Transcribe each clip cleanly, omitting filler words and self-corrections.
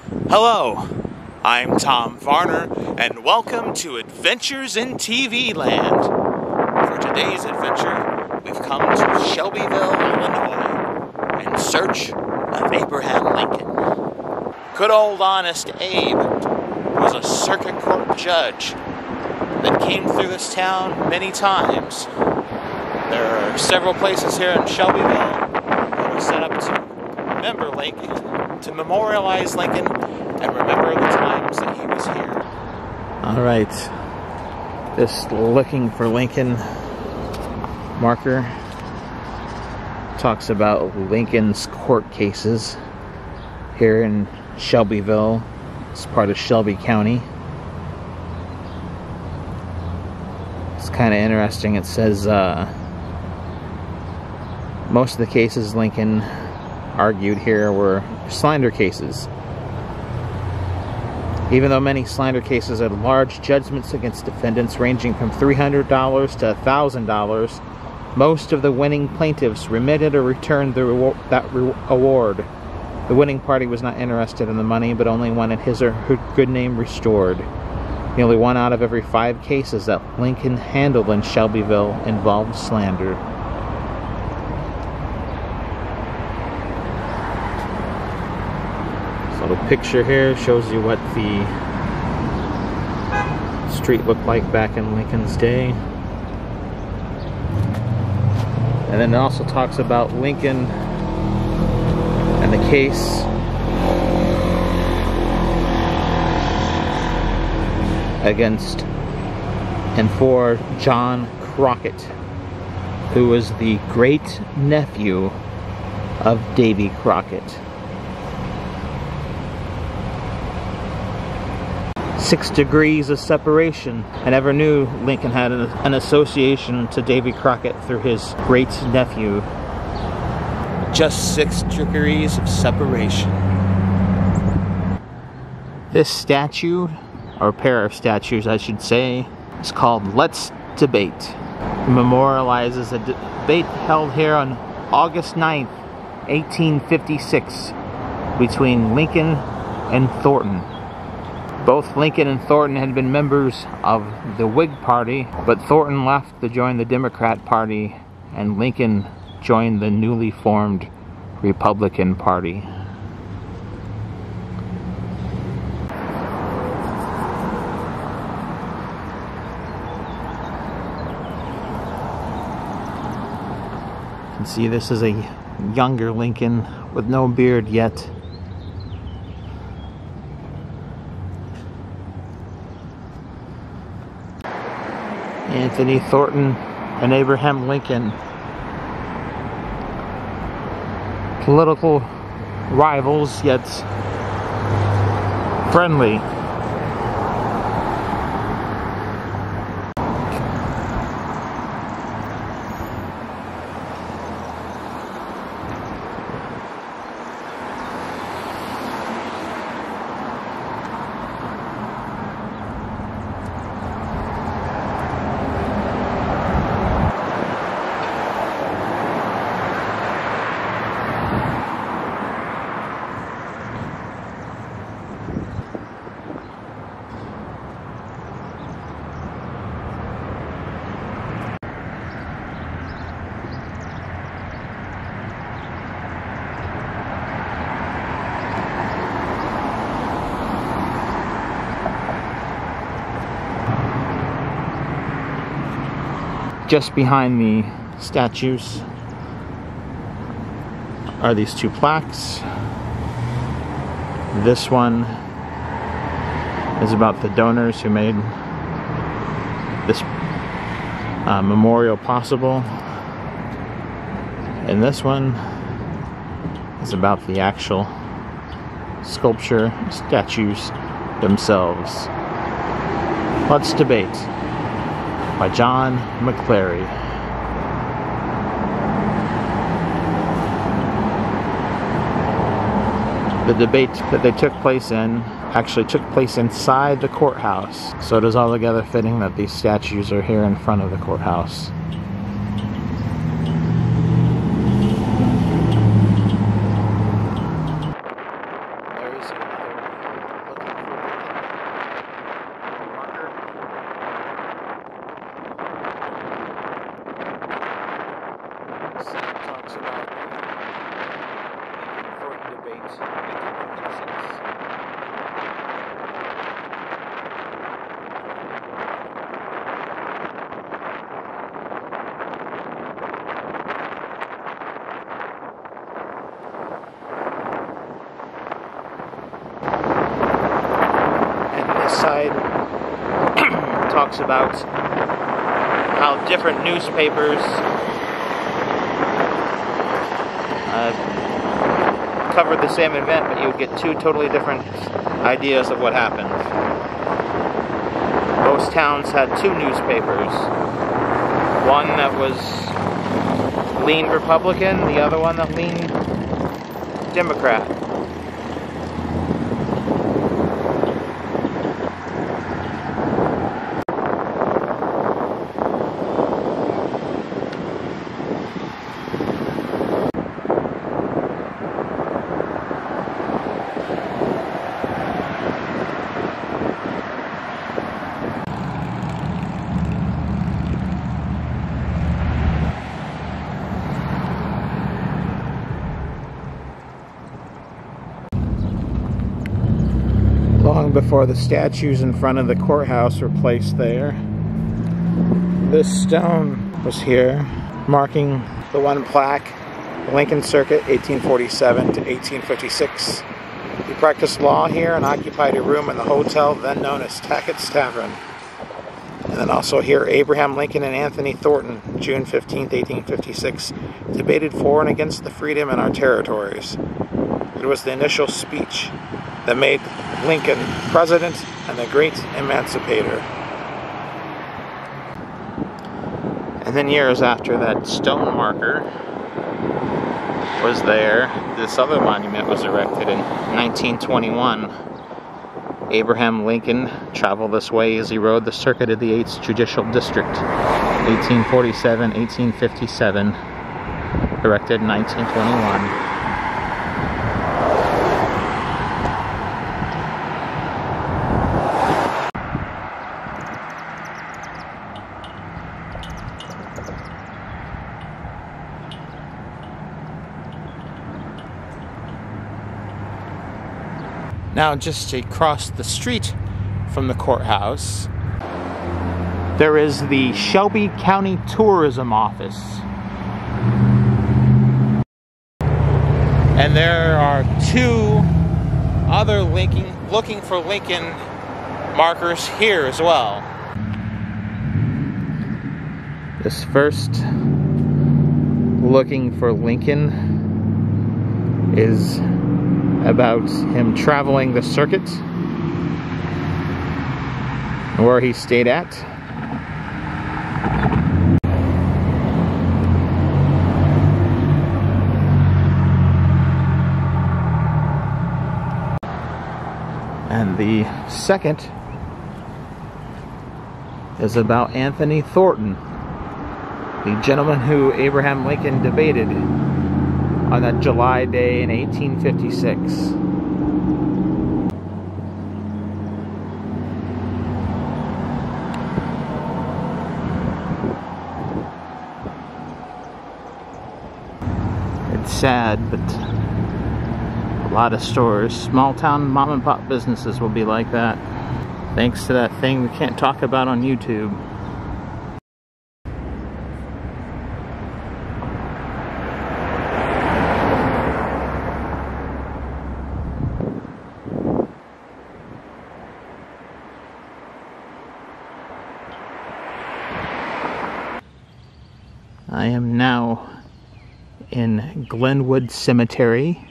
Hello, I'm Tom Varner, and welcome to Adventures in TV Land. For today's adventure, we've come to Shelbyville, Illinois, in search of Abraham Lincoln. Good old honest Abe was a circuit court judge that came through this town many times. There are several places here in Shelbyville that are set up to remember Lincoln, to memorialize Lincoln, and remember the times that he was here. Alright, this Looking for Lincoln marker talks about Lincoln's court cases here in Shelbyville. It's part of Shelby County. It's kind of interesting. It says most of the cases Lincoln argued here were slander cases. Even though many slander cases had large judgments against defendants ranging from $300 to $1,000, most of the winning plaintiffs remitted or returned that award. The winning party was not interested in the money, but only wanted his or her good name restored. Nearly 1 out of every 5 cases that Lincoln handled in Shelbyville involved slander. So the picture here shows you what the street looked like back in Lincoln's day. And then it also talks about Lincoln and the case against and for John Crockett, who was the great nephew of Davy Crockett. 6 degrees of separation. I never knew Lincoln had an association to Davy Crockett through his great nephew. Just 6 degrees of separation. This statue, or pair of statues I should say, is called Let's Debate. It memorializes a debate held here on August 9th, 1856 between Lincoln and Thornton. Both Lincoln and Thornton had been members of the Whig Party, but Thornton left to join the Democrat Party, and Lincoln joined the newly formed Republican Party. You can see this is a younger Lincoln with no beard yet. Anthony Thornton and Abraham Lincoln, political rivals yet friendly. Just behind the statues are these 2 plaques. This one is about the donors who made this memorial possible. And this one is about the actual sculpture statues themselves. Let's Debate by John McClary. The debate that they took place in actually took place inside the courthouse, so it is altogether fitting that these statues are here in front of the courthouse. There is another 1856. And this side talks about how different newspapers covered the same event, but you would get two totally different ideas of what happened. Most towns had two newspapers. One that was leaned Republican, the other one that leaned Democrat. Long before the statues in front of the courthouse were placed there, this stone was here, marking the one plaque, Lincoln Circuit, 1847 to 1856. He practiced law here and occupied a room in the hotel then known as Tackett's Tavern. And then also here, Abraham Lincoln and Anthony Thornton, June 15, 1856, debated for and against the freedom in our territories. It was the initial speech that made Lincoln president and the great emancipator. And then years after that stone marker was there, this other monument was erected in 1921. Abraham Lincoln traveled this way as he rode the circuit of the 8th Judicial District, 1847-1857, erected in 1921. Now, just across the street from the courthouse, there is the Shelby County Tourism Office. And there are two other looking for Lincoln markers here as well. This first looking for Lincoln is about him traveling the circuit, where he stayed at. And the second is about Anthony Thornton, the gentleman who Abraham Lincoln debated on that July day in 1856. It's sad, but a lot of stores, small town mom and pop businesses will be like that. Thanks to that thing we can't talk about on YouTube. I am now in Glenwood Cemetery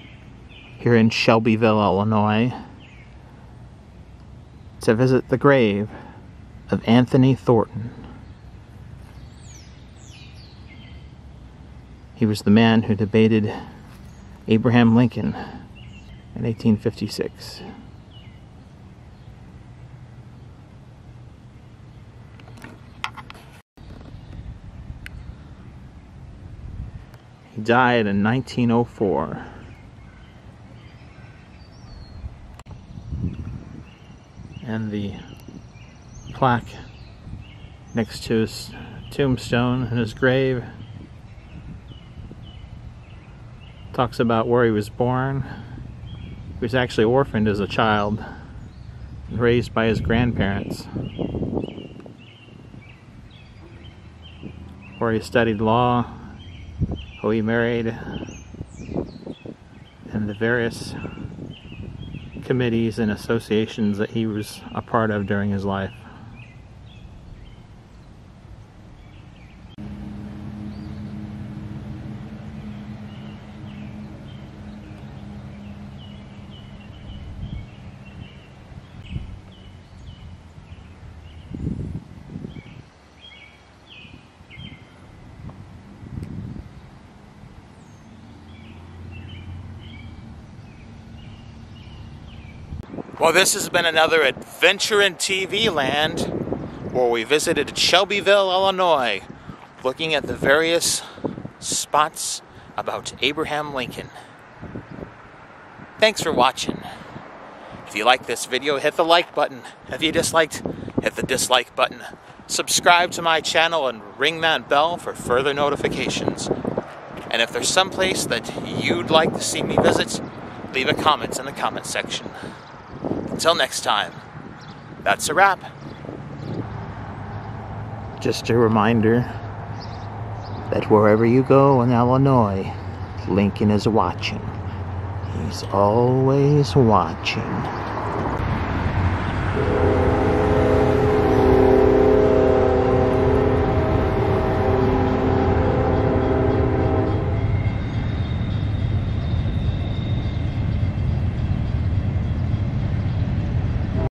here in Shelbyville, Illinois, to visit the grave of Anthony Thornton. He was the man who debated Abraham Lincoln in 1856. He died in 1904. And the plaque next to his tombstone and his grave talks about where he was born, He was actually orphaned as a child, raised by his grandparents, where he studied law, who he married, and the various committees and associations that he was a part of during his life. Well, this has been another adventure in TV land, where we visited Shelbyville, Illinois, looking at the various spots about Abraham Lincoln. Thanks for watching. If you like this video, hit the like button. If you disliked, hit the dislike button. Subscribe to my channel and ring that bell for further notifications. And if there's someplace that you'd like to see me visit, leave a comment in the comment section. Until next time, that's a wrap. Just a reminder that wherever you go in Illinois, Lincoln is watching. He's always watching.